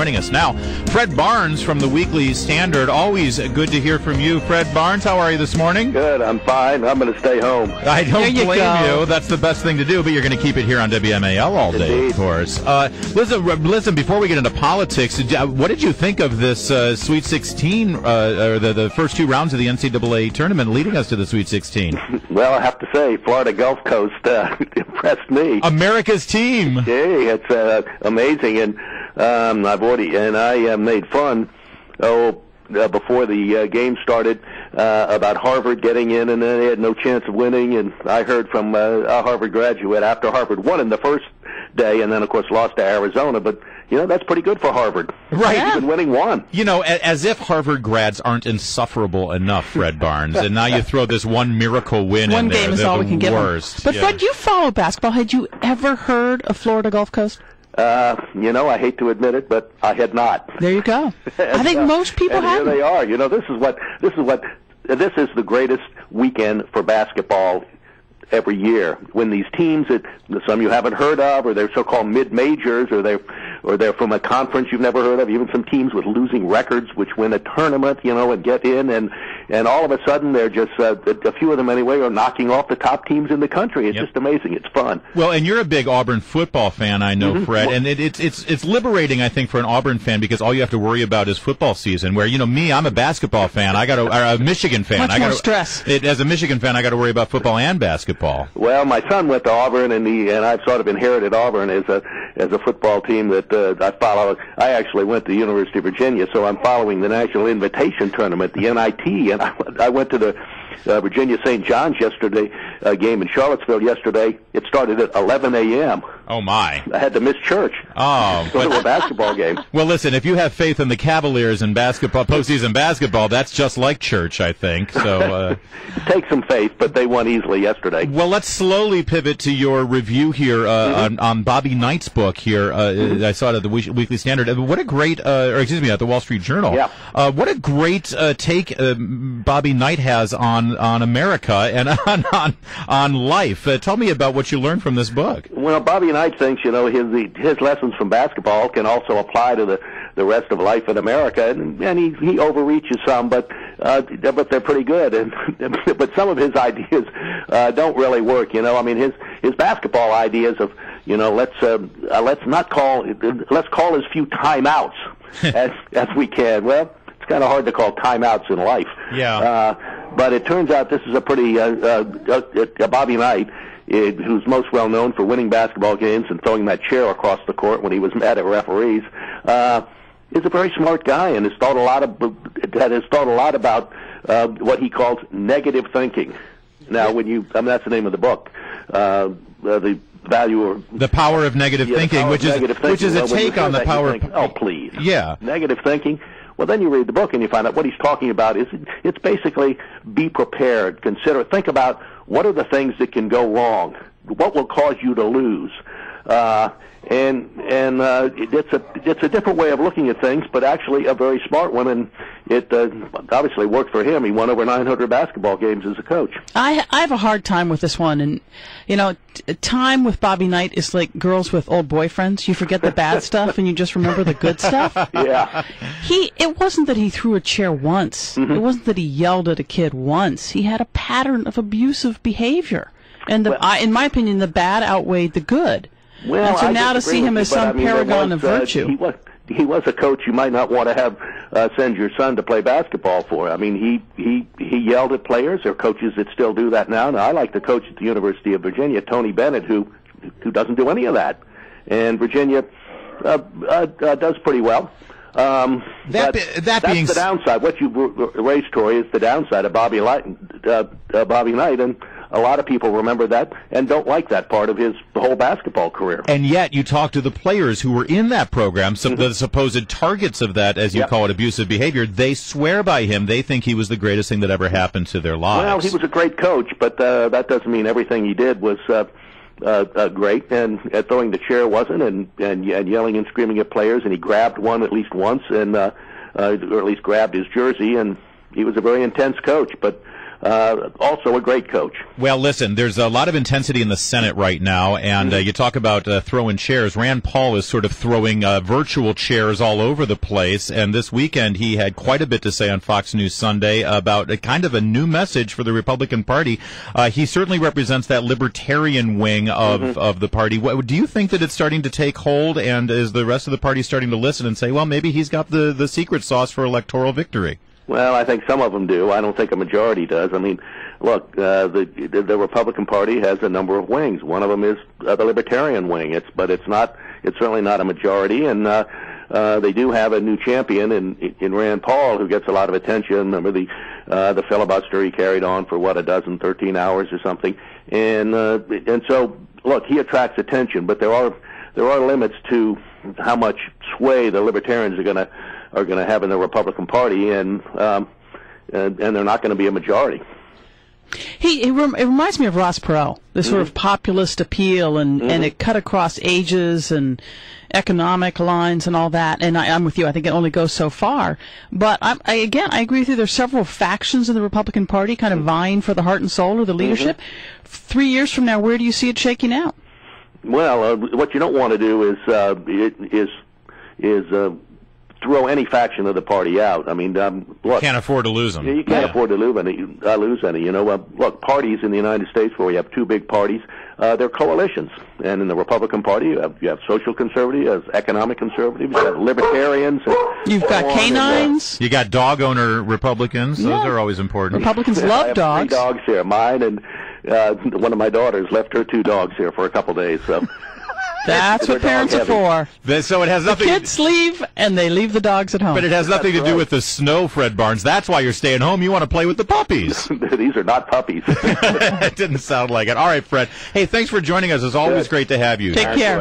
joining us. Now, Fred Barnes from the Weekly Standard. Always good to hear from you, Fred Barnes. How are you this morning? Good. I'm fine. I'm going to stay home. I don't blame you. That's the best thing to do, but you're going to keep it here on WMAL all day, Indeed. of course. Listen, before we get into politics, what did you think of this Sweet 16, or the first two rounds of the NCAA tournament leading us to the Sweet 16? Well, I have to say, Florida Gulf Coast impressed me. America's team. Hey, it's amazing, and I made fun before the game started about Harvard getting in, and then they had no chance of winning. And I heard from a Harvard graduate after Harvard won in the first day, and then of course lost to Arizona, but that's pretty good for Harvard. Right. Yeah. Even winning one. As if Harvard grads aren't insufferable enough, Fred Barnes, and now you throw this one miracle win one in there. One game is all we can give them. But Fred, you follow basketball. Had you ever heard of Florida Gulf Coast? I hate to admit it, but I had not. There you go. I think most people have. Here they are. This is the greatest weekend for basketball every year, when these teams that some you haven't heard of, or they're so-called mid-majors, or they're from a conference you've never heard of, even some teams with losing records which win a tournament, and get in, and all of a sudden they're just a few of them anyway are knocking off the top teams in the country. It's just amazing. It's fun. Well, and you're a big Auburn football fan, I know, Fred, and it's liberating, I think, for an Auburn fan, because all you have to worry about is football season. Where I'm a basketball fan. Or a Michigan fan. Much more stress. As a Michigan fan, I got to worry about football and basketball. Well, my son went to Auburn, and I've sort of inherited Auburn as a football team that I follow. I actually went to the University of Virginia, so I'm following the National Invitation Tournament, the NIT, and I went to the Virginia St. John's game in Charlottesville yesterday. It started at 11 a.m. Oh, my. I had to miss church. Oh. Go to a basketball game. Well, listen, if you have faith in the Cavaliers in basketball, postseason basketball, that's just like church, I think. So take some faith, but they won easily yesterday. Well, let's slowly pivot to your review here on Bobby Knight's book here. I saw it at the Weekly Standard. What a great, at the Wall Street Journal. Yeah. What a great take Bobby Knight has on America and on life. Tell me about what you learned from this book. Well, Bobby Knight thinks, his lessons from basketball can also apply to the rest of life in America, and he overreaches some, but they're pretty good. But some of his ideas don't really work. His basketball ideas of let's call as few timeouts as we can. Well, it's kind of hard to call timeouts in life. Yeah. But it turns out this is a pretty Bobby Knight, who's most well known for winning basketball games and throwing that chair across the court when he was mad at referees, is a very smart guy and has thought a lot about what he calls negative thinking. Now, that's the name of the book, the value or the power of negative thinking, which is a take on the power. Oh, please. Yeah. Negative thinking. Well, then you read the book and you find out what he's talking about it's basically be prepared, think about what are the things that can go wrong, what will cause you to lose, and it's a different way of looking at things, but actually a very smart one, and it obviously worked for him. He won over 900 basketball games as a coach. I have a hard time with this one, and time with Bobby Knight is like girls with old boyfriends. You forget the bad stuff and you just remember the good stuff. Yeah. It wasn't that he threw a chair once. It wasn't that he yelled at a kid once. He had a pattern of abusive behavior, and in my opinion, the bad outweighed the good. Well, and so now to see him as some paragon of virtue. He was a coach you might not want to have send your son to play basketball for. I mean, he yelled at players. There are coaches that still do that now. Now, I like the coach at the University of Virginia, Tony Bennett, who doesn't do any of that. And Virginia does pretty well. That's the downside. What you raised, Troy, is the downside of Bobby Knight, and a lot of people remember that and don't like that part of his whole basketball career. And yet, you talk to the players who were in that program, some of the supposed targets of that, as you call it, abusive behavior. They swear by him. They think he was the greatest thing that ever happened to their lives. Well, he was a great coach, but that doesn't mean everything he did was great. And throwing the chair wasn't, and yelling and screaming at players. And he grabbed one at least once, and or at least grabbed his jersey. And he was a very intense coach, but. also a great coach. Well, listen, there's a lot of intensity in the Senate right now, and you talk about throwing chairs. Rand Paul is sort of throwing virtual chairs all over the place, and this weekend he had quite a bit to say on Fox News Sunday about a kind of a new message for the Republican Party. He certainly represents that libertarian wing of the party. Do you think that it's starting to take hold, and is the rest of the party starting to listen and say, well, maybe he's got the secret sauce for electoral victory? Well, I think some of them do. I don't think a majority does. I mean, look, the Republican Party has a number of wings. One of them is the Libertarian wing. It's certainly not a majority, and they do have a new champion in Rand Paul, who gets a lot of attention. Remember the filibuster he carried on for 13 hours or something, and so look, he attracts attention, but there are limits to how much sway the Libertarians are going to have in the Republican Party, and they're not going to be a majority. It reminds me of Ross Perot, this sort of populist appeal, and it cut across ages and economic lines and all that. And I'm with you. I think it only goes so far. But I agree with you. There's several factions in the Republican Party kind of vying for the heart and soul of the leadership. 3 years from now, where do you see it shaking out? Well, what you don't want to do is throw any faction of the party out. I mean, look, can't afford to lose them. You can't afford to lose any. You know, look, parties in the United States where we have two big parties, they're coalitions. And in the Republican Party, you have social conservatives, you have economic conservatives, you have libertarians. You've got canines. You got dog owner Republicans. Those are always important. Republicans love dogs. I have 3 dogs here, mine, and one of my daughters left her 2 dogs here for a couple days. So. That's what parents are for. So it has nothing. The kids leave, and they leave the dogs at home. But it has nothing to do with the snow, Fred Barnes. That's why you're staying home. You want to play with the puppies. These are not puppies. It didn't sound like it. All right, Fred. Hey, thanks for joining us. It's always great to have you. Take care.